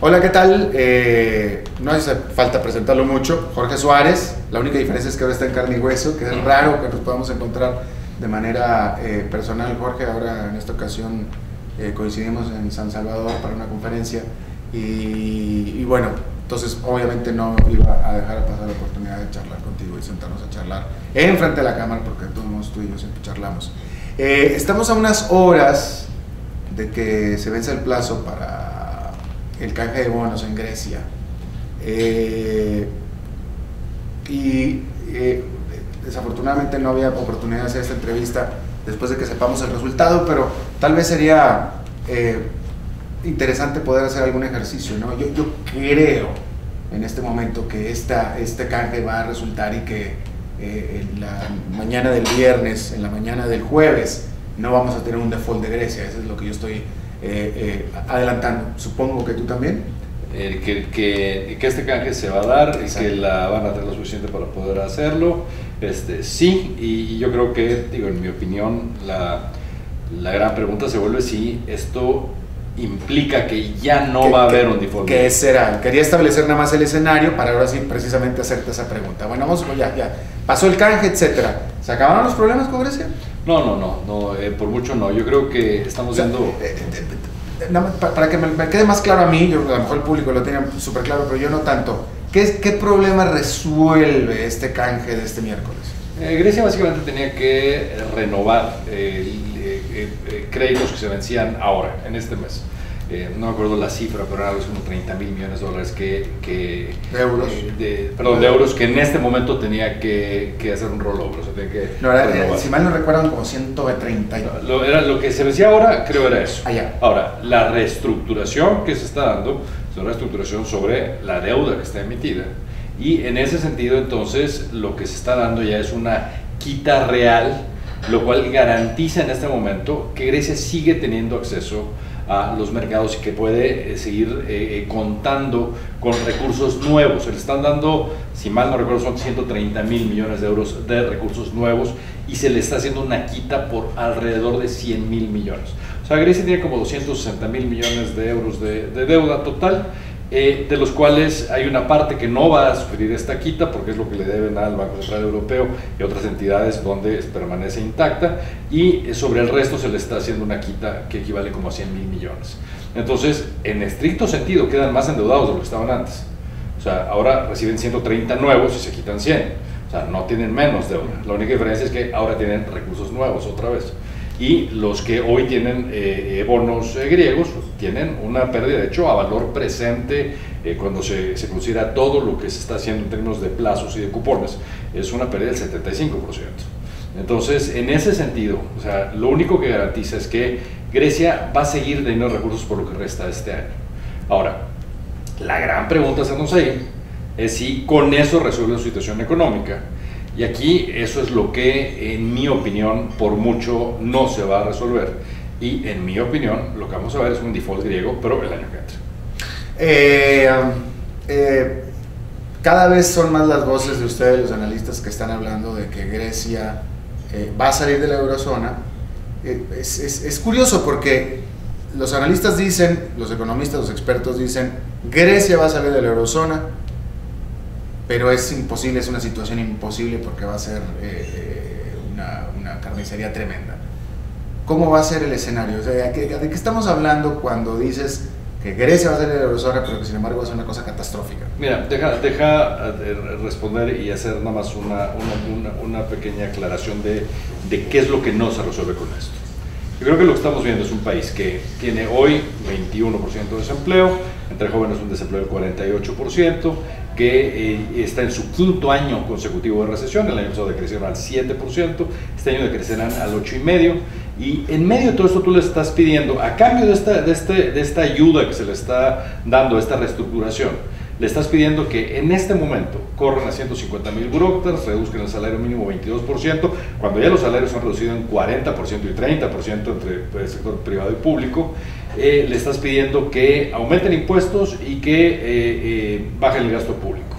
Hola, ¿qué tal? No hace falta presentarlo mucho. Jorge Suárez. La única diferencia es que ahora está en carne y hueso, que es raro que nos podamos encontrar de manera personal. Jorge, ahora en esta ocasión coincidimos en San Salvador para una conferencia y bueno, entonces obviamente no iba a dejar pasar la oportunidad de charlar contigo y sentarnos a charlar en frente de la cámara, porque todos tú y yo siempre charlamos. Estamos a unas horas de que se vence el plazo para el canje de bonos en Grecia, desafortunadamente no había oportunidad de hacer esta entrevista después de que sepamos el resultado, pero tal vez sería interesante poder hacer algún ejercicio, ¿no? Yo creo en este momento que este canje va a resultar y que en la mañana del viernes, en la mañana del jueves, no vamos a tener un default de Grecia. Eso es lo que yo estoy adelantando. Supongo que tú también. Que este canje se va a dar. Exacto. Y que la van a tener lo suficiente para poder hacerlo. Sí, y yo creo que, digo, en mi opinión, la gran pregunta se vuelve si esto implica que ya no va a haber un default. ¿Qué será? Quería establecer nada más el escenario para ahora sí precisamente hacerte esa pregunta. Bueno, vamos, ya pasó el canje, etcétera. ¿Se acabaron los problemas con Grecia? No, por mucho no. Yo creo que estamos viendo... Para que me quede más claro a mí, yo, a lo mejor el público lo tiene súper claro, pero yo no tanto. ¿Qué problema resuelve este canje de este miércoles? Grecia básicamente tenía que renovar créditos que se vencían ahora, en este mes. No me acuerdo la cifra, pero era algo como 30 mil millones de dólares de euros. De euros que en este momento tenía que hacer un rollover. O sea, tenía que si mal no recuerdan, como 130. Lo que se vencía ahora, creo era eso. Allá. Ahora, la reestructuración que se está dando es una reestructuración sobre la deuda que está emitida. Y en ese sentido, entonces, lo que se está dando ya es una quita real, lo cual garantiza en este momento que Grecia sigue teniendo acceso a los mercados y que puede seguir contando con recursos nuevos. Se le están dando, si mal no recuerdo, son 130 mil millones de euros de recursos nuevos y se le está haciendo una quita por alrededor de 100 mil millones. O sea, Grecia tiene como 260 mil millones de euros de deuda total, de los cuales hay una parte que no va a sufrir esta quita porque es lo que le deben al Banco Central Europeo y otras entidades donde permanece intacta, y sobre el resto se le está haciendo una quita que equivale como a 100 mil millones. Entonces, en estricto sentido, quedan más endeudados de lo que estaban antes. O sea, ahora reciben 130 nuevos y se quitan 100. O sea, no tienen menos deuda. La única diferencia es que ahora tienen recursos nuevos otra vez. Y los que hoy tienen bonos griegos tienen una pérdida, de hecho, a valor presente, cuando se considera todo lo que se está haciendo en términos de plazos y de cupones, es una pérdida del 75%. Entonces, en ese sentido, o sea, lo único que garantiza es que Grecia va a seguir teniendo recursos por lo que resta de este año. Ahora, la gran pregunta a hacernos ahí es si con eso resuelve su situación económica. Y aquí eso es lo que, en mi opinión, por mucho no se va a resolver. Y en mi opinión, lo que vamos a ver es un default griego, pero el año que entra. Cada vez son más las voces de ustedes, los analistas, que están hablando de que Grecia va a salir de la eurozona. Es curioso porque los analistas dicen, los economistas, los expertos dicen, Grecia va a salir de la eurozona, pero es imposible, es una situación imposible porque va a ser una carnicería tremenda. ¿Cómo va a ser el escenario? O sea, ¿de qué estamos hablando cuando dices que Grecia va a salir de la eurozona, pero que sin embargo va a ser una cosa catastrófica? Mira, deja responder y hacer nada más una pequeña aclaración de qué es lo que no se resuelve con esto. Yo creo que lo que estamos viendo es un país que tiene hoy 21% de desempleo, entre jóvenes un desempleo del 48%, que está en su quinto año consecutivo de recesión. El año pasado decrecieron al 7%, este año decrecerán al 8,5%, y en medio de todo esto tú le estás pidiendo, a cambio de esta ayuda que se le está dando, esta reestructuración, le estás pidiendo que en este momento corran a 150 mil burócratas, reduzcan el salario mínimo 22%, cuando ya los salarios se han reducido en 40% y 30% entre el sector privado y público. Le estás pidiendo que aumenten impuestos y que bajen el gasto público.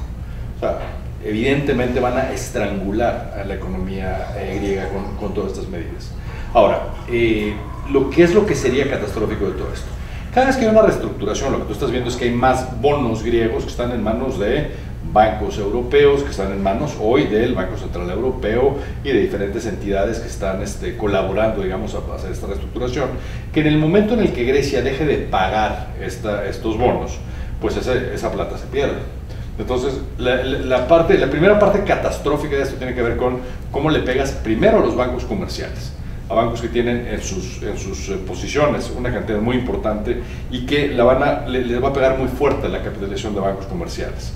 O sea, evidentemente van a estrangular a la economía griega con todas estas medidas. Ahora, ¿qué es lo que sería catastrófico de todo esto? Cada vez que hay una reestructuración, lo que tú estás viendo es que hay más bonos griegos que están en manos de bancos europeos, que están en manos hoy del Banco Central Europeo y de diferentes entidades que están colaborando, digamos, a hacer esta reestructuración, que en el momento en el que Grecia deje de pagar estos bonos, pues esa plata se pierde. Entonces, la primera parte catastrófica de esto tiene que ver con cómo le pegas primero a los bancos comerciales, a bancos que tienen en sus posiciones una cantidad muy importante y que les va a pegar muy fuerte la capitalización de bancos comerciales.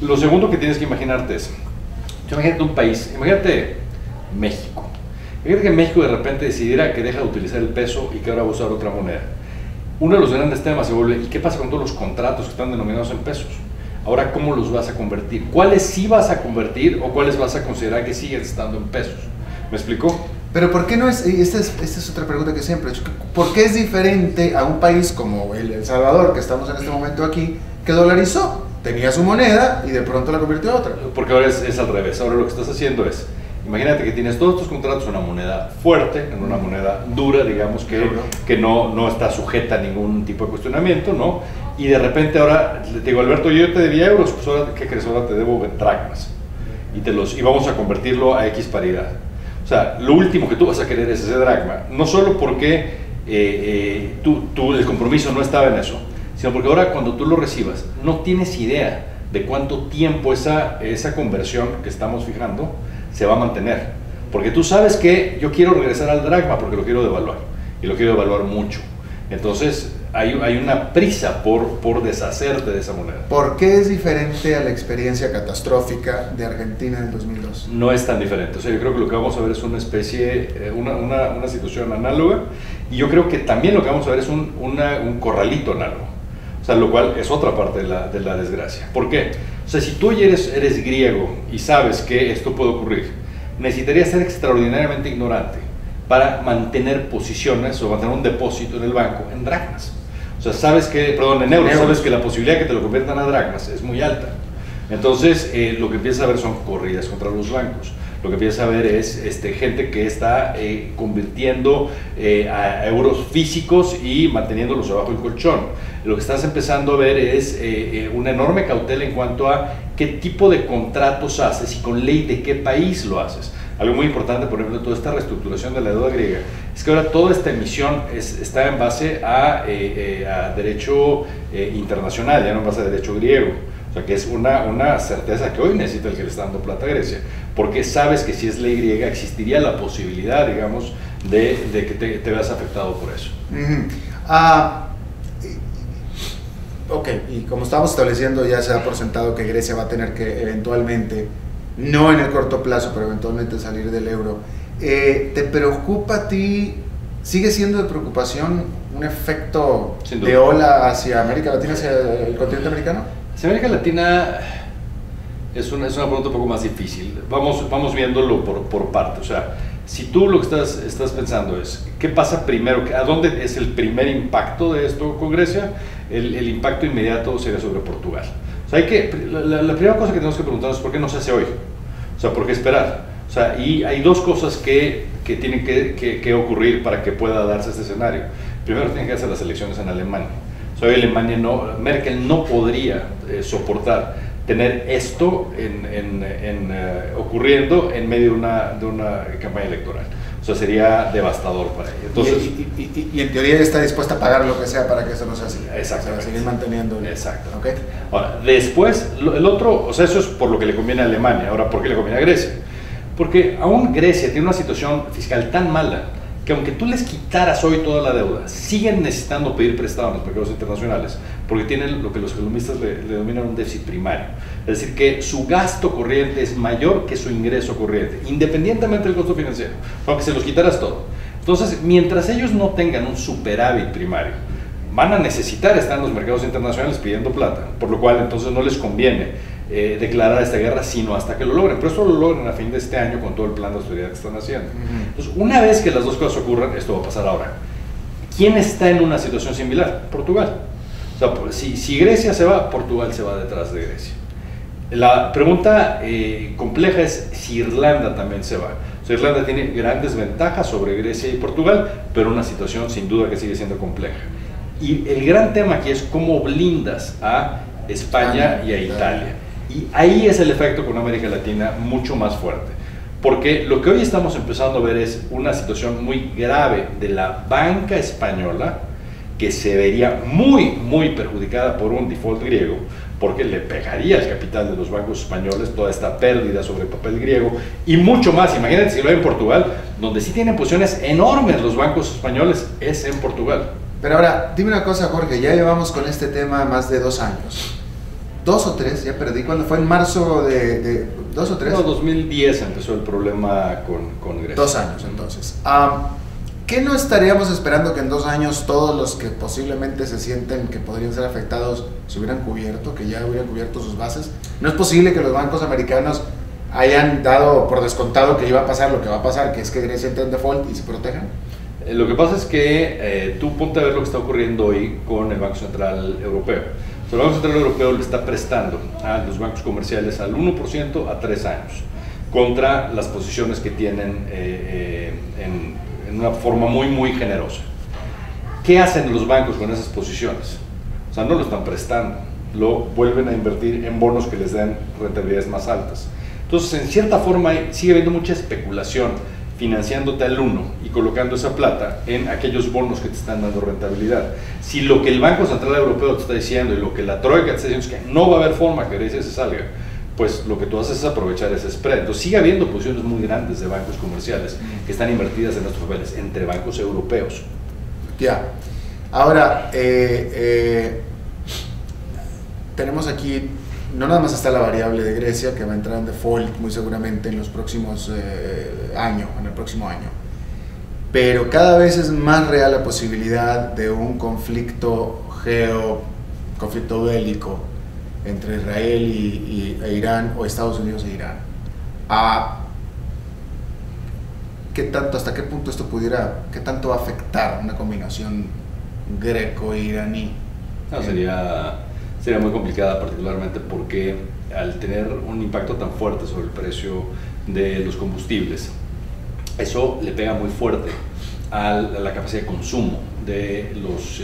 Lo segundo que tienes que imaginarte es, imagínate un país, imagínate México. Imagínate que México de repente decidiera que deja de utilizar el peso y que ahora va a usar otra moneda. Uno de los grandes temas se vuelve, ¿y qué pasa con todos los contratos que están denominados en pesos? Ahora, ¿cómo los vas a convertir? ¿Cuáles sí vas a convertir o cuáles vas a considerar que siguen estando en pesos? ¿Me explicó? Pero ¿por qué no es, esta es otra pregunta que siempre he hecho, ¿por qué es diferente a un país como El Salvador, que estamos en este momento aquí, que dolarizó? Tenía su moneda y de pronto la convirtió a otra. Porque ahora es al revés. Ahora lo que estás haciendo es, imagínate que tienes todos estos contratos en una moneda fuerte, en una moneda dura, digamos, que no está sujeta a ningún tipo de cuestionamiento, ¿no? Y de repente ahora, te digo, Alberto, yo te debía euros, pues ahora, ¿qué crees? Ahora te debo dracmas. Y vamos a convertirlo a X paridad. O sea, lo último que tú vas a querer es ese dracma, no solo porque el compromiso no estaba en eso, sino porque ahora cuando tú lo recibas, no tienes idea de cuánto tiempo esa conversión que estamos fijando se va a mantener. Porque tú sabes que yo quiero regresar al dracma porque lo quiero devaluar, y lo quiero devaluar mucho. Entonces, hay una prisa por deshacerte de esa moneda. ¿Por qué es diferente a la experiencia catastrófica de Argentina en el 2002? No es tan diferente. O sea, yo creo que lo que vamos a ver es una especie, una situación análoga, y yo creo que también lo que vamos a ver es un corralito análogo. O sea, lo cual es otra parte de la desgracia. ¿Por qué? O sea, si tú eres griego y sabes que esto puede ocurrir, necesitarías ser extraordinariamente ignorante para mantener posiciones o mantener un depósito en el banco en dracmas. O sea, en euros, sabes que la posibilidad de que te lo conviertan a dracmas es muy alta. Entonces, lo que empiezas a ver son corridas contra los bancos. Lo que empiezas a ver es gente que está convirtiendo a euros físicos y manteniéndolos abajo del colchón. Lo que estás empezando a ver es una enorme cautela en cuanto a qué tipo de contratos haces y con ley de qué país lo haces. Algo muy importante, por ejemplo, de toda esta reestructuración de la deuda griega, es que ahora toda esta emisión está en base a derecho internacional, ya no en base a derecho griego. O sea, que es una certeza que hoy necesita el que le está dando plata a Grecia, porque sabes que si es ley griega existiría la posibilidad, digamos, de que te veas afectado por eso. Ok, y como estamos estableciendo, ya se da por sentado que Grecia va a tener que eventualmente, no en el corto plazo, pero eventualmente salir del euro. ¿Te preocupa a ti, sigue siendo de preocupación un efecto de ola hacia América Latina, hacia el continente americano? Hacia América Latina es una pregunta un poco más difícil. Vamos viéndolo por parte. O sea, si tú lo que estás pensando es, ¿qué pasa primero? ¿A dónde es el primer impacto de esto con Grecia? El impacto inmediato sería sobre Portugal. O sea, la primera cosa que tenemos que preguntarnos es ¿por qué no se hace hoy? O sea, ¿por qué esperar? O sea, y hay dos cosas que tienen que ocurrir para que pueda darse este escenario. Primero, tienen que hacer las elecciones en Alemania. O sea, hoy Alemania Merkel no podría soportar tener esto ocurriendo en medio de una campaña electoral. O sea, sería devastador para ella. Entonces, y en teoría está dispuesta a pagar lo que sea para que eso no se haga. Exactamente. Para seguir manteniendo. Exacto. ¿Okay? Ahora, después, el otro, o sea, eso es por lo que le conviene a Alemania. Ahora, ¿por qué le conviene a Grecia? Porque aún Grecia tiene una situación fiscal tan mala que aunque tú les quitaras hoy toda la deuda, siguen necesitando pedir prestado en los mercados internacionales, porque tienen lo que los economistas le denominan un déficit primario. Es decir, que su gasto corriente es mayor que su ingreso corriente, independientemente del costo financiero, aunque se los quitaras todo. Entonces, mientras ellos no tengan un superávit primario, van a necesitar estar en los mercados internacionales pidiendo plata, por lo cual entonces no les conviene declarar esta guerra sino hasta que lo logren, pero esto lo logran a fin de este año con todo el plan de austeridad que están haciendo. Entonces, una vez que las dos cosas ocurran, esto va a pasar ahora. ¿Quién está en una situación similar? Portugal. O sea, si Grecia se va, Portugal se va detrás de Grecia. La pregunta compleja es si Irlanda también se va. O sea, Irlanda tiene grandes ventajas sobre Grecia y Portugal, pero una situación sin duda que sigue siendo compleja. Y el gran tema aquí es cómo blindas a España y a Italia. Y ahí es el efecto con América Latina mucho más fuerte. Porque lo que hoy estamos empezando a ver es una situación muy grave de la banca española, que se vería muy perjudicada por un default griego, porque le pegaría el capital de los bancos españoles toda esta pérdida sobre el papel griego y mucho más. Imagínate si lo hay en Portugal, donde sí tienen posiciones enormes los bancos españoles, es en Portugal. Pero ahora, dime una cosa, Jorge, ya llevamos con este tema más de 2 años. 2 o 3, ya perdí, ¿cuándo fue? En marzo de 2 o 3. No, 2010 empezó el problema con Grecia. 2 años, entonces. ¿Qué no estaríamos esperando que en 2 años todos los que posiblemente se sienten que podrían ser afectados se hubieran cubierto, que ya hubieran cubierto sus bases? ¿No es posible que los bancos americanos hayan dado por descontado que iba a pasar lo que va a pasar, que es que Grecia entre en default y se protejan? Lo que pasa es que tú ponte a ver lo que está ocurriendo hoy con el Banco Central Europeo. El Banco Central Europeo le está prestando a los bancos comerciales al 1% a 3 años contra las posiciones que tienen en una forma muy generosa. ¿Qué hacen los bancos con esas posiciones? O sea, no lo están prestando, lo vuelven a invertir en bonos que les den rentabilidades más altas. Entonces, en cierta forma, sigue habiendo mucha especulación financiándote al 1 y colocando esa plata en aquellos bonos que te están dando rentabilidad. Si lo que el Banco Central Europeo te está diciendo y lo que la Troika te está diciendo es que no va a haber forma que Grecia se salga, pues lo que tú haces es aprovechar ese spread. Entonces sigue habiendo posiciones muy grandes de bancos comerciales que están invertidas en estos papeles, entre bancos europeos. Ya. Ahora, tenemos aquí, no nada más está la variable de Grecia, que va a entrar en default muy seguramente en los próximos en el próximo año, pero cada vez es más real la posibilidad de un conflicto bélico entre Israel e Irán, o Estados Unidos e Irán. ¿Qué tanto, hasta qué punto esto qué tanto va a afectar una combinación greco-iraní? No, sería muy complicada, particularmente porque al tener un impacto tan fuerte sobre el precio de los combustibles, eso le pega muy fuerte a la capacidad de consumo de los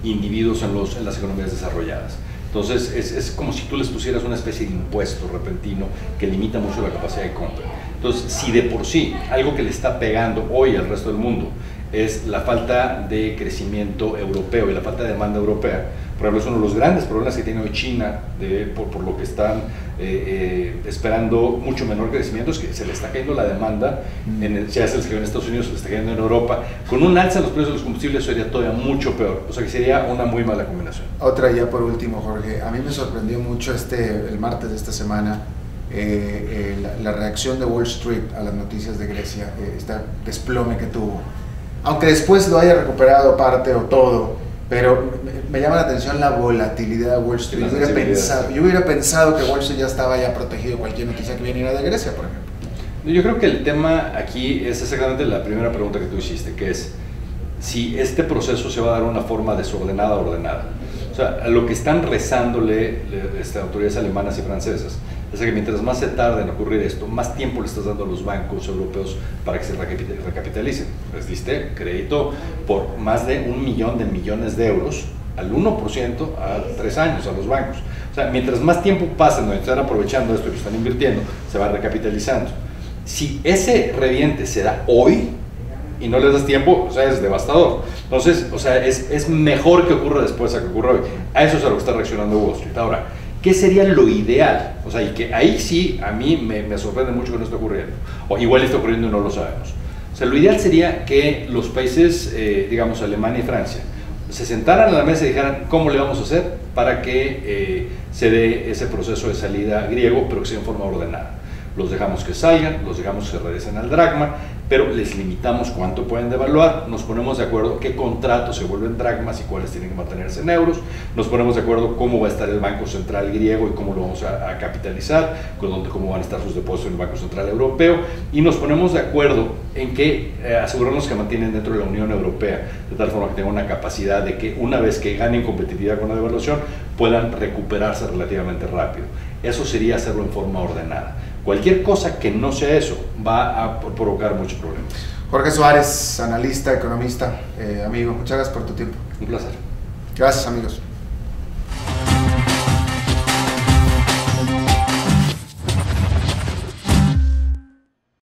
individuos en las economías desarrolladas. Entonces es como si tú les pusieras una especie de impuesto repentino que limita mucho la capacidad de compra. Entonces, si de por sí algo que le está pegando hoy al resto del mundo es la falta de crecimiento europeo y la falta de demanda europea, por ejemplo, es uno de los grandes problemas que tiene hoy China, por lo que están esperando mucho menor crecimiento, es que se le está cayendo la demanda, ya se les cayó en Estados Unidos, se les está cayendo en Europa. Con un alza en los precios de los combustibles sería todavía mucho peor, o sea que sería una muy mala combinación. Otra ya por último, Jorge, a mí me sorprendió mucho el martes de esta semana la reacción de Wall Street a las noticias de Grecia, este desplome que tuvo. Aunque después lo haya recuperado parte o todo, pero me llama la atención la volatilidad de Wall Street. Yo hubiera pensado que Wall Street ya estaba protegido cualquier noticia que viniera de Grecia, por ejemplo. Yo creo que el tema aquí es exactamente la primera pregunta que tú hiciste, que es si este proceso se va a dar de una forma desordenada o ordenada. O sea, a lo que están rezándole autoridades alemanas y francesas es que mientras más se tarde en ocurrir esto, más tiempo le estás dando a los bancos europeos para que se recapitalicen. Les diste crédito por más de 1 millón de millones de euros al 1% a 3 años a los bancos. O sea, mientras más tiempo pasen donde están aprovechando esto y lo están invirtiendo, se va recapitalizando. Si ese reviente se da hoy y no les das tiempo, o sea, es devastador. Entonces, o sea, es mejor que ocurra después a que ocurra hoy. A eso es a lo que está reaccionando Wall Street. Ahora, ¿qué sería lo ideal? O sea, y que ahí sí a mí me sorprende mucho que no esté ocurriendo. O igual está ocurriendo y no lo sabemos. O sea, lo ideal sería que los países, digamos Alemania y Francia, se sentaran a la mesa y dijeran cómo le vamos a hacer para que se dé ese proceso de salida griego, pero que sea en forma ordenada. Los dejamos que salgan, los dejamos que se regresen al dracma, pero les limitamos cuánto pueden devaluar, nos ponemos de acuerdo qué contratos se vuelven dracmas y cuáles tienen que mantenerse en euros, nos ponemos de acuerdo cómo va a estar el Banco Central griego y cómo lo vamos a capitalizar, cómo van a estar sus depósitos en el Banco Central Europeo, y nos ponemos de acuerdo en que asegurarnos que mantienen dentro de la Unión Europea, de tal forma que tengan una capacidad de que una vez que ganen competitividad con la devaluación, puedan recuperarse relativamente rápido. Eso sería hacerlo en forma ordenada. Cualquier cosa que no sea eso va a provocar muchos problemas. Jorge Suárez, analista, economista, amigo, muchas gracias por tu tiempo. Un placer. Gracias, amigos.